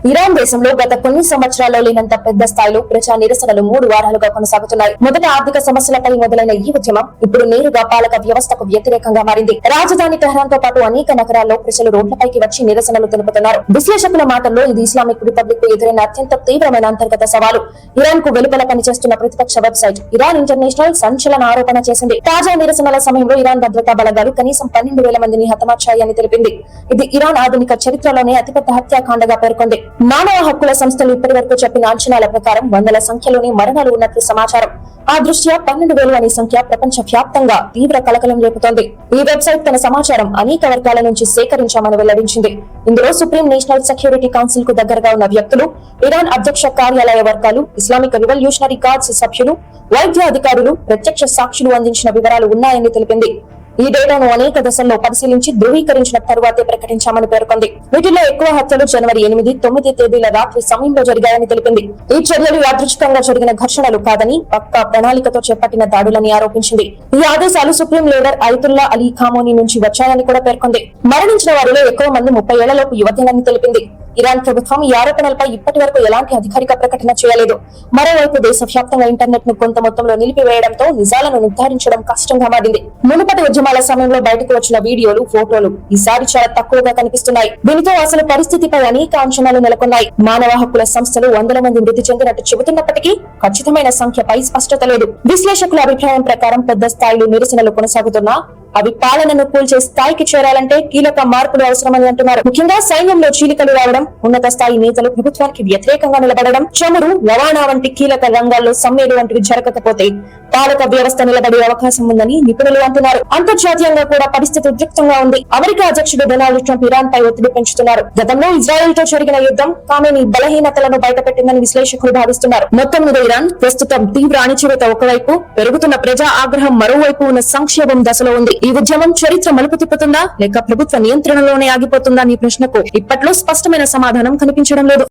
Iran దేశంలో గత కొన్ని సంవత్సరాల్లో లేనంత పెద్ద స్థాయిలో ప్రజా నిరసనలు 3 వారాలుగా కొనసాగుతున్నాయి. మొదట ఆర్థిక సమస్యలపై మొదలైన ఈ ఉద్యమం ఇప్పుడు నేరుగా పాలక వ్యవస్థకు వ్యతిరేకంగా మారింది. రాజధాని టెహరాన్ తో పాటు అనేక నగరాల్లో ప్రజలు రోడ్లపైకి వచ్చి నిరసనలు తెలుపుతున్నారు. విశ్లేషకుల మాటల్లో ఇది ఇస్లామిక్ రిపబ్లిక్ కు ఎదురైన అత్యంత తీవ్రమైన అంతర్గత సవాలు. ఇరాన్ కు వెలుపల పనిచేస్తున్న ప్రతిపక్ష వెబ్సైట్ ఇరాన్ ఇంటర్నేషనల్ సంచలన ఆరోపణ చేసింది. తాజా నిరసనల సమయంలో ఇరాన్ భద్రతా బలగాలు కనీసం 12,000 మందిని హతమార్చాయని తెలిపింది. ఇది ఇరాన్ ఆధునిక చరిత్రలోనే అతిపెద్ద హత్యాకాండగా పేర్కొంది. మానవ హక్కుల సంస్థలు ఇప్పటి వరకు చెప్పిన అంచనాల ప్రకారం వందల సంఖ్యలోని మరణాలు ఉన్నట్లు సమాచారం. ఆ దృష్ట్యా 12,000 అనే సంఖ్య ప్రపంచ వ్యాప్తంగా తీవ్ర కలకలం రేపుతోంది. ఈ వెబ్సైట్ తన సమాచారం అనేక వర్గాల నుంచి సేకరించామని వెల్లడించింది. ఇందులో సుప్రీం నేషనల్ సెక్యూరిటీ కౌన్సిల్ కు దగ్గరగా ఉన్న వ్యక్తులు, ఇరాన్ అధ్యక్ష కార్యాలయ వర్గాలు, ఇస్లామిక్ రివల్యూషనరీ గార్డ్స్ సభ్యులు, వైద్య అధికారులు, ప్రత్యక్ష సాక్షులు అందించిన వివరాలు ఉన్నాయని తెలిపింది. ఈ డేటాను అనేక దశల్లో పరిశీలించి ధృవీకరించిన తరువాతే ప్రకటించామని పేర్కొంది. వీటిలో ఎక్కువ హత్యలు జనవరి 8, 9 తేదీల రాత్రి సమయంలో జరిగాయని తెలిపింది. ఈ చర్యలు యాదృచ్ఛికంగా జరిగిన ఘర్షణలు కాదని పక్కా ప్రణాళికతో చేపట్టిన దాడులని ఆరోపించింది. ఈ ఆదేశాలు సుప్రీం లీడర్ అయతుల్లా అలీ ఖామోనీ నుంచి వచ్చాయని కూడా పేర్కొంది. మరణించిన వారిలో ఎక్కువ మంది 30 ఏళ్లలోపు యువతేనని తెలిపింది. ఇరాన్ ప్రభుత్వం ఈ ఆరోపణలపై ఇప్పటి వరకు ఎలాంటి అధికారిక ప్రకటన చేయలేదు. మరోవైపు దేశవ్యాప్తంగా ఇంటర్నెట్ ను కొంత మొత్తంలో నిలిపివేయడంతో నిజాలను నిర్ధారించడం కష్టంగా మారింది. మునుపటి ఉద్యమాల సమయంలో బయటకు వచ్చిన వీడియోలు, ఫోటోలు ఈసారి చాలా తక్కువగా కనిపిస్తున్నాయి. దీనితో అసలు పరిస్థితిపై అనేక అంచనాలు నెలకొన్నాయి. మానవ హక్కుల సంస్థలు 100 మంది మృతి చెందినట్టు చెబుతున్నప్పటికీ ఖచ్చితమైన సంఖ్యపై స్పష్టత లేదు. విశ్లేషకుల అభిప్రాయం ప్రకారం పెద్ద స్థాయిలో నిరసనలు కొనసాగుతున్నా అవి పాలనను కూల్చే స్థాయికి చేరాలంటే కీలక మార్పులు అవసరమని అంటున్నారు. ముఖ్యంగా సైన్యంలో చీలికలు రావడం, ఉన్నత స్థాయి నేతలు ప్రభుత్వానికి వ్యతిరేకంగా నిలబడడం, చమురు, రవాణా వంటి కీలక రంగాల్లో సమ్మెలు వంటివి జరగకపోతే పాలక వ్యవస్థ నిలబడే అవకాశం ఉందని నిపుణులు అంటున్నారు. అంతర్జాతీయంగా కూడా పరిస్థితి ఉద్రిక్తంగా ఉంది. అమెరికా అధ్యక్షుడు డొనాల్డ్ ట్రంప్ ఇరాన్ పై ఒత్తిడి పెంచుతున్నారు. గతంలో ఇజ్రాయెల్ తో జరిగిన యుద్ధం ఖామేనీ బలహీనతలను బయటపెట్టిందని విశ్లేషకులు భావిస్తున్నారు. మొత్తం మీద ఇరాన్ ప్రస్తుతం తీవ్ర అణచివేత ఒకవైపు, పెరుగుతున్న ప్రజా ఆగ్రహం మరోవైపు ఉన్న సంక్షేమం దశలో ఉంది. ఈ ఉద్యమం చరిత్ర మలుపు తిప్పుతుందా లేక ప్రభుత్వ నియంత్రణలోనే ఆగిపోతుందా అనే ప్రశ్నకు ఇప్పట్లో స్పష్టమైన సమాధానం కనిపించడం లేదు.